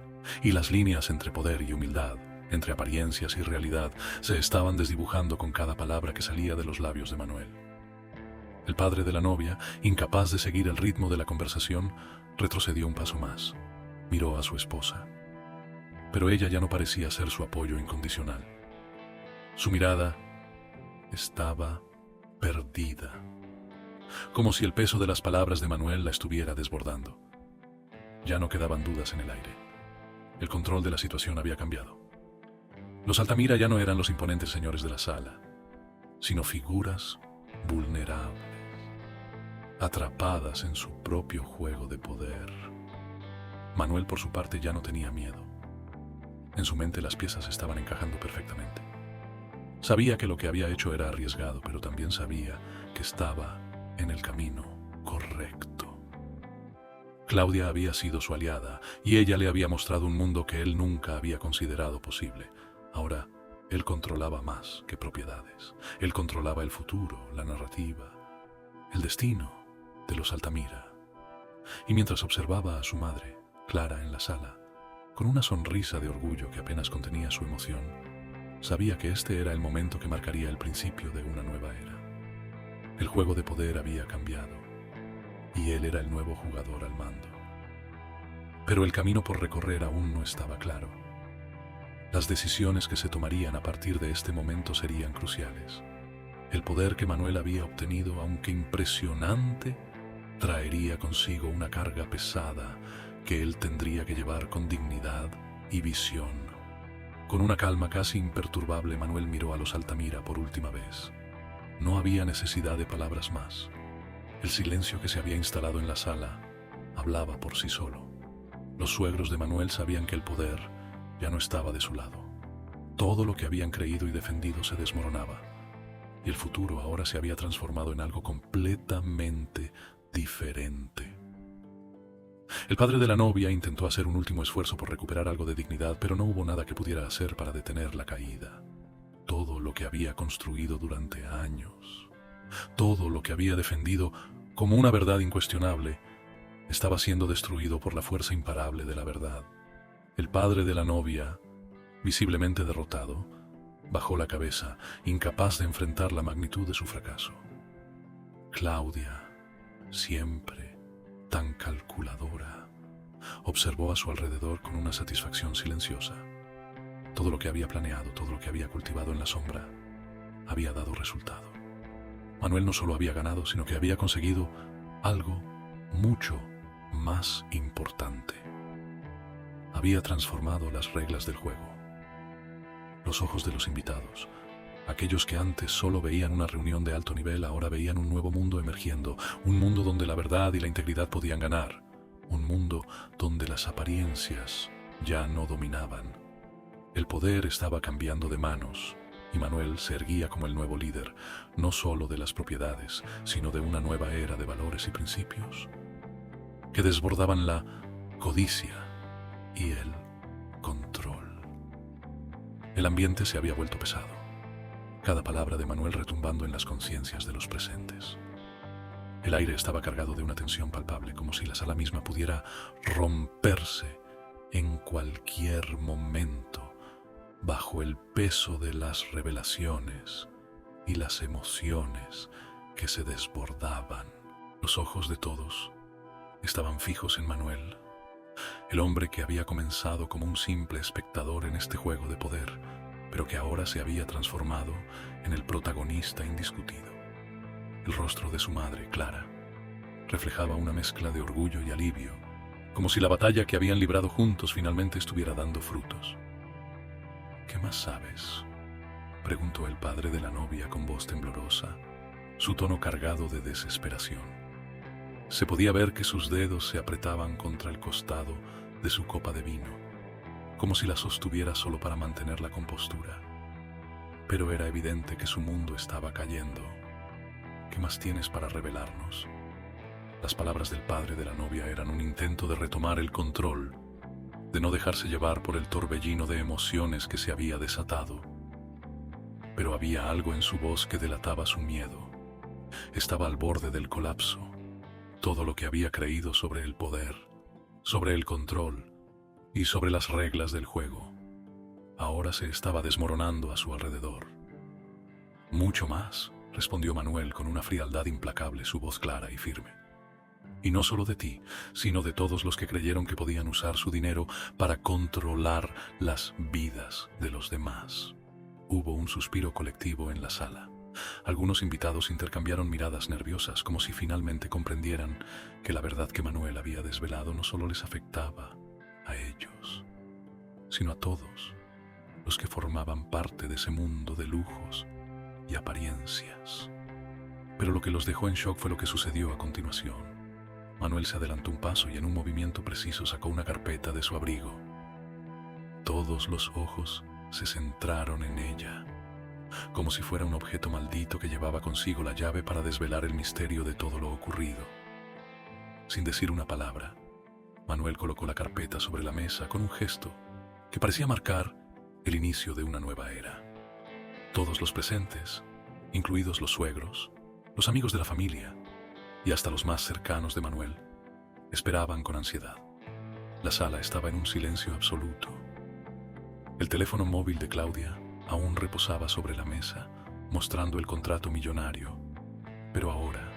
y las líneas entre poder y humildad, entre apariencias y realidad, se estaban desdibujando con cada palabra que salía de los labios de Manuel. El padre de la novia, incapaz de seguir el ritmo de la conversación, retrocedió un paso más. Miró a su esposa. Pero ella ya no parecía ser su apoyo incondicional. Su mirada estaba perdida, como si el peso de las palabras de Manuel la estuviera desbordando. Ya no quedaban dudas en el aire. El control de la situación había cambiado. Los Altamira ya no eran los imponentes señores de la sala, sino figuras vulnerables, atrapadas en su propio juego de poder. Manuel, por su parte, ya no tenía miedo. En su mente las piezas estaban encajando perfectamente. Sabía que lo que había hecho era arriesgado, pero también sabía que estaba en el camino correcto. Claudia había sido su aliada y ella le había mostrado un mundo que él nunca había considerado posible. Ahora, él controlaba más que propiedades. Él controlaba el futuro, la narrativa, el destino de los Altamira. Y mientras observaba a su madre, Clara, en la sala, con una sonrisa de orgullo que apenas contenía su emoción, sabía que este era el momento que marcaría el principio de una nueva era. El juego de poder había cambiado y él era el nuevo jugador al mando. Pero el camino por recorrer aún no estaba claro. Las decisiones que se tomarían a partir de este momento serían cruciales. El poder que Manuel había obtenido, aunque impresionante, traería consigo una carga pesada que él tendría que llevar con dignidad y visión. Con una calma casi imperturbable, Manuel miró a los Altamira por última vez. No había necesidad de palabras más. El silencio que se había instalado en la sala hablaba por sí solo. Los suegros de Manuel sabían que el poder ya no estaba de su lado. Todo lo que habían creído y defendido se desmoronaba, y el futuro ahora se había transformado en algo completamente diferente. El padre de la novia intentó hacer un último esfuerzo por recuperar algo de dignidad, pero no hubo nada que pudiera hacer para detener la caída. Todo lo que había construido durante años, todo lo que había defendido como una verdad incuestionable, estaba siendo destruido por la fuerza imparable de la verdad. El padre de la novia, visiblemente derrotado, bajó la cabeza, incapaz de enfrentar la magnitud de su fracaso. Claudia, siempre tan calculadora, observó a su alrededor con una satisfacción silenciosa. Todo lo que había planeado, todo lo que había cultivado en la sombra, había dado resultado. Manuel no solo había ganado, sino que había conseguido algo mucho más importante. Había transformado las reglas del juego. Los ojos de los invitados, aquellos que antes solo veían una reunión de alto nivel, ahora veían un nuevo mundo emergiendo, un mundo donde la verdad y la integridad podían ganar, un mundo donde las apariencias ya no dominaban. El poder estaba cambiando de manos, y Manuel se erguía como el nuevo líder, no solo de las propiedades, sino de una nueva era de valores y principios que desbordaban la codicia y el control. El ambiente se había vuelto pesado, cada palabra de Manuel retumbando en las conciencias de los presentes. El aire estaba cargado de una tensión palpable, como si la sala misma pudiera romperse en cualquier momento, bajo el peso de las revelaciones y las emociones que se desbordaban. Los ojos de todos estaban fijos en Manuel, el hombre que había comenzado como un simple espectador en este juego de poder, pero que ahora se había transformado en el protagonista indiscutido. El rostro de su madre, Clara, reflejaba una mezcla de orgullo y alivio, como si la batalla que habían librado juntos finalmente estuviera dando frutos. ¿Qué más sabes?, preguntó el padre de la novia con voz temblorosa, su tono cargado de desesperación. Se podía ver que sus dedos se apretaban contra el costado de su copa de vino, como si la sostuviera solo para mantener la compostura. Pero era evidente que su mundo estaba cayendo. ¿Qué más tienes para revelarnos? Las palabras del padre de la novia eran un intento de retomar el control, de no dejarse llevar por el torbellino de emociones que se había desatado. Pero había algo en su voz que delataba su miedo. Estaba al borde del colapso. Todo lo que había creído sobre el poder, sobre el control y sobre las reglas del juego, ahora se estaba desmoronando a su alrededor. Mucho más, respondió Manuel con una frialdad implacable, su voz clara y firme. Y no solo de ti, sino de todos los que creyeron que podían usar su dinero para controlar las vidas de los demás. Hubo un suspiro colectivo en la sala. Algunos invitados intercambiaron miradas nerviosas, como si finalmente comprendieran que la verdad que Manuel había desvelado no solo les afectaba a ellos, sino a todos los que formaban parte de ese mundo de lujos y apariencias. Pero lo que los dejó en shock fue lo que sucedió a continuación. Manuel se adelantó un paso y en un movimiento preciso sacó una carpeta de su abrigo. Todos los ojos se centraron en ella, como si fuera un objeto maldito que llevaba consigo la llave para desvelar el misterio de todo lo ocurrido. Sin decir una palabra, Manuel colocó la carpeta sobre la mesa con un gesto que parecía marcar el inicio de una nueva era. Todos los presentes, incluidos los suegros, los amigos de la familia y hasta los más cercanos de Manuel, esperaban con ansiedad. La sala estaba en un silencio absoluto. El teléfono móvil de Claudia aún reposaba sobre la mesa, mostrando el contrato millonario. Pero ahora,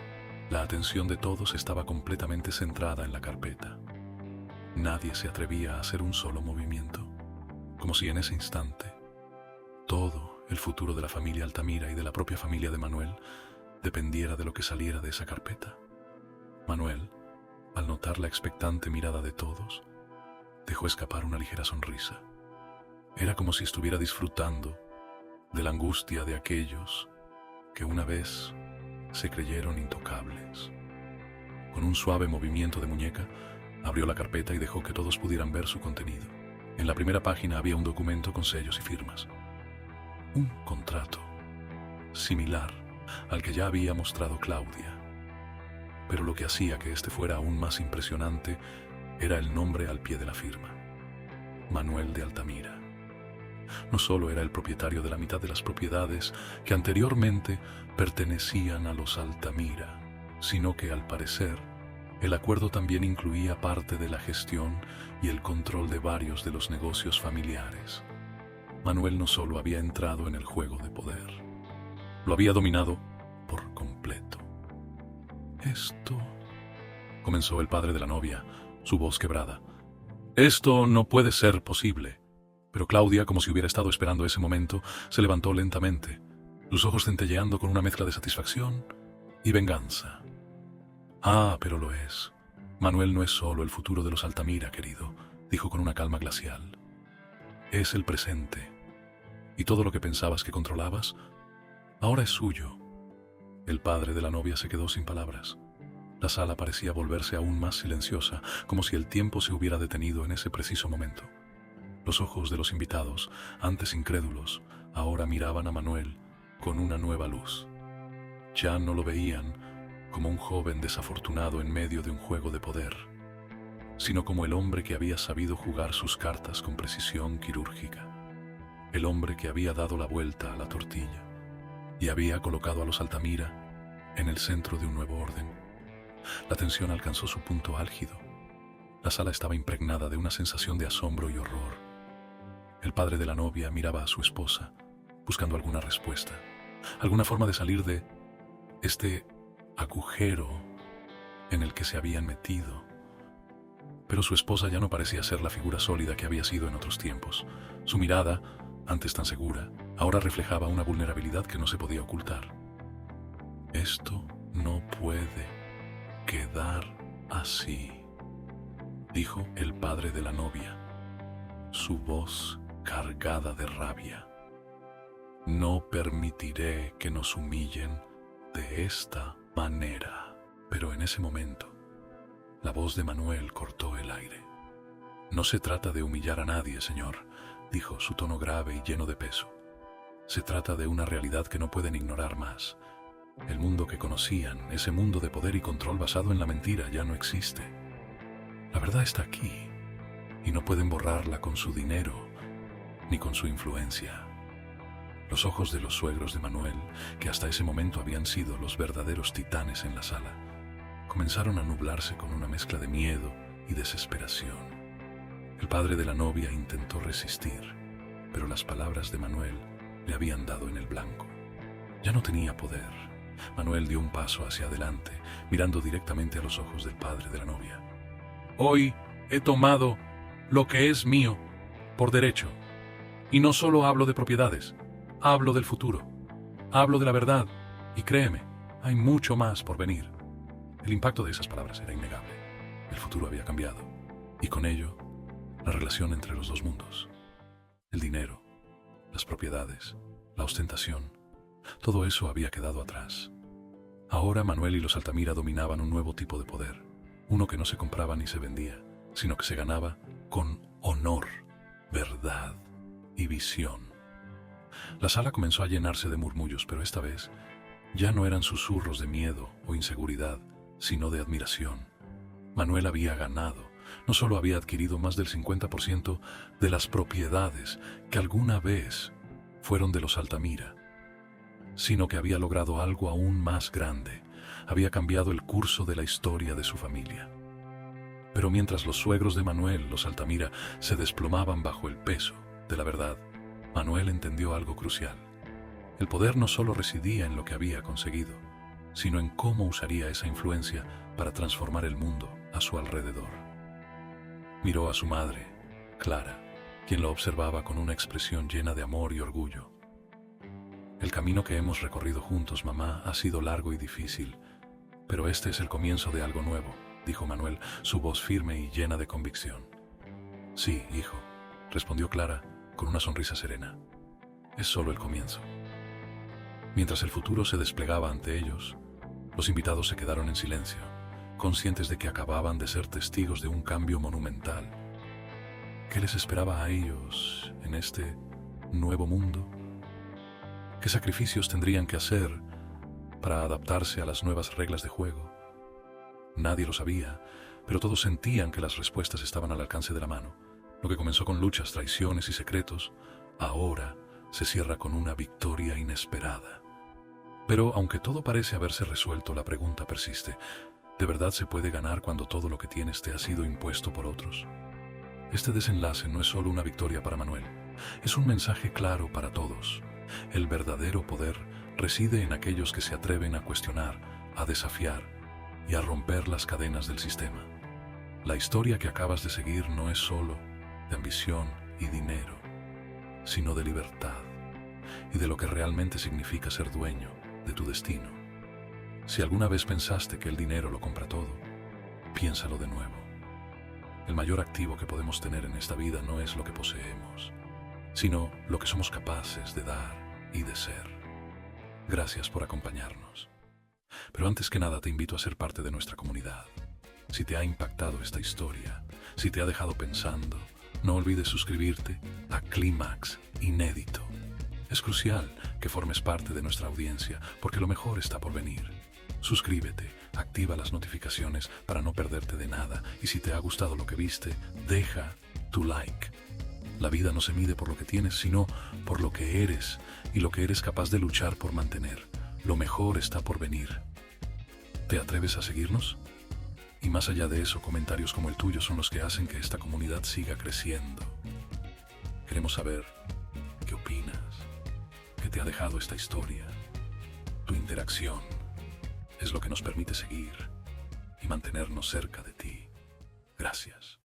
la atención de todos estaba completamente centrada en la carpeta. Nadie se atrevía a hacer un solo movimiento, como si en ese instante todo el futuro de la familia Altamira y de la propia familia de Manuel dependiera de lo que saliera de esa carpeta. Manuel, al notar la expectante mirada de todos, dejó escapar una ligera sonrisa. Era como si estuviera disfrutando de la angustia de aquellos que una vez se creyeron intocables. Con un suave movimiento de muñeca, abrió la carpeta y dejó que todos pudieran ver su contenido. En la primera página había un documento con sellos y firmas. Un contrato similar al que ya había mostrado Claudia. Pero lo que hacía que este fuera aún más impresionante era el nombre al pie de la firma: Manuel de Altamira. No solo era el propietario de la mitad de las propiedades que anteriormente pertenecían a los Altamira, sino que, al parecer, el acuerdo también incluía parte de la gestión y el control de varios de los negocios familiares. Manuel no solo había entrado en el juego de poder, lo había dominado por completo. Esto, comenzó el padre de la novia, su voz quebrada. Esto no puede ser posible. Pero Claudia, como si hubiera estado esperando ese momento, se levantó lentamente, sus ojos centelleando con una mezcla de satisfacción y venganza. Ah, pero lo es. Manuel no es solo el futuro de los Altamira, querido, dijo con una calma glacial. Es el presente. Y todo lo que pensabas que controlabas, ahora es suyo. El padre de la novia se quedó sin palabras. La sala parecía volverse aún más silenciosa, como si el tiempo se hubiera detenido en ese preciso momento. Los ojos de los invitados, antes incrédulos, ahora miraban a Manuel con una nueva luz. Ya no lo veían como un joven desafortunado en medio de un juego de poder, sino como el hombre que había sabido jugar sus cartas con precisión quirúrgica, el hombre que había dado la vuelta a la tortilla y había colocado a los Altamira en el centro de un nuevo orden. La tensión alcanzó su punto álgido. La sala estaba impregnada de una sensación de asombro y horror. El padre de la novia miraba a su esposa, buscando alguna respuesta, alguna forma de salir de este agujero en el que se habían metido. Pero su esposa ya no parecía ser la figura sólida que había sido en otros tiempos. Su mirada, antes tan segura, ahora reflejaba una vulnerabilidad que no se podía ocultar. Esto no puede quedar así, dijo el padre de la novia, su voz cargada de rabia. No permitiré que nos humillen de esta manera. Pero en ese momento, la voz de Manuel cortó el aire. No se trata de humillar a nadie, señor, dijo, su tono grave y lleno de peso. Se trata de una realidad que no pueden ignorar más. El mundo que conocían, ese mundo de poder y control basado en la mentira, ya no existe. La verdad está aquí, y no pueden borrarla con su dinero ni con su influencia. Los ojos de los suegros de Manuel, que hasta ese momento habían sido los verdaderos titanes en la sala, comenzaron a nublarse con una mezcla de miedo y desesperación. El padre de la novia intentó resistir, pero las palabras de Manuel le habían dado en el blanco. Ya no tenía poder. Manuel dio un paso hacia adelante, mirando directamente a los ojos del padre de la novia. Hoy he tomado lo que es mío por derecho. Y no solo hablo de propiedades, hablo del futuro, hablo de la verdad. Y créeme, hay mucho más por venir. El impacto de esas palabras era innegable. El futuro había cambiado, y con ello, la relación entre los dos mundos. El dinero, las propiedades, la ostentación, todo eso había quedado atrás. Ahora Manuel y los Altamira dominaban un nuevo tipo de poder, uno que no se compraba ni se vendía, sino que se ganaba con honor, verdad y visión. La sala comenzó a llenarse de murmullos, pero esta vez ya no eran susurros de miedo o inseguridad, sino de admiración. Manuel había ganado. No solo había adquirido más del 50% de las propiedades que alguna vez fueron de los Altamira, sino que había logrado algo aún más grande. Había cambiado el curso de la historia de su familia. Pero mientras los suegros de Manuel, los Altamira, se desplomaban bajo el peso de la verdad, Manuel entendió algo crucial. El poder no solo residía en lo que había conseguido, sino en cómo usaría esa influencia para transformar el mundo a su alrededor. Miró a su madre, Clara, quien lo observaba con una expresión llena de amor y orgullo. El camino que hemos recorrido juntos, mamá, ha sido largo y difícil, pero este es el comienzo de algo nuevo, dijo Manuel, su voz firme y llena de convicción. Sí, hijo, respondió Clara con una sonrisa serena. Es solo el comienzo. Mientras el futuro se desplegaba ante ellos, los invitados se quedaron en silencio, conscientes de que acababan de ser testigos de un cambio monumental. ¿Qué les esperaba a ellos en este nuevo mundo? ¿Qué sacrificios tendrían que hacer para adaptarse a las nuevas reglas de juego? Nadie lo sabía, pero todos sentían que las respuestas estaban al alcance de la mano. Lo que comenzó con luchas, traiciones y secretos, ahora se cierra con una victoria inesperada. Pero aunque todo parece haberse resuelto, la pregunta persiste. ¿De verdad se puede ganar cuando todo lo que tienes te ha sido impuesto por otros? Este desenlace no es solo una victoria para Manuel, es un mensaje claro para todos. El verdadero poder reside en aquellos que se atreven a cuestionar, a desafiar y a romper las cadenas del sistema. La historia que acabas de seguir no es solo de ambición y dinero, sino de libertad y de lo que realmente significa ser dueño de tu destino. Si alguna vez pensaste que el dinero lo compra todo, piénsalo de nuevo. El mayor activo que podemos tener en esta vida no es lo que poseemos, sino lo que somos capaces de dar y de ser. Gracias por acompañarnos. Pero antes que nada te invito a ser parte de nuestra comunidad. Si te ha impactado esta historia, si te ha dejado pensando, no olvides suscribirte a Clímax Inédito. Es crucial que formes parte de nuestra audiencia porque lo mejor está por venir. Suscríbete, activa las notificaciones para no perderte de nada y si te ha gustado lo que viste, deja tu like. La vida no se mide por lo que tienes, sino por lo que eres y lo que eres capaz de luchar por mantener. Lo mejor está por venir. ¿Te atreves a seguirnos? Y más allá de eso, comentarios como el tuyo son los que hacen que esta comunidad siga creciendo. Queremos saber qué opinas, qué te ha dejado esta historia. Tu interacción es lo que nos permite seguir y mantenernos cerca de ti. Gracias.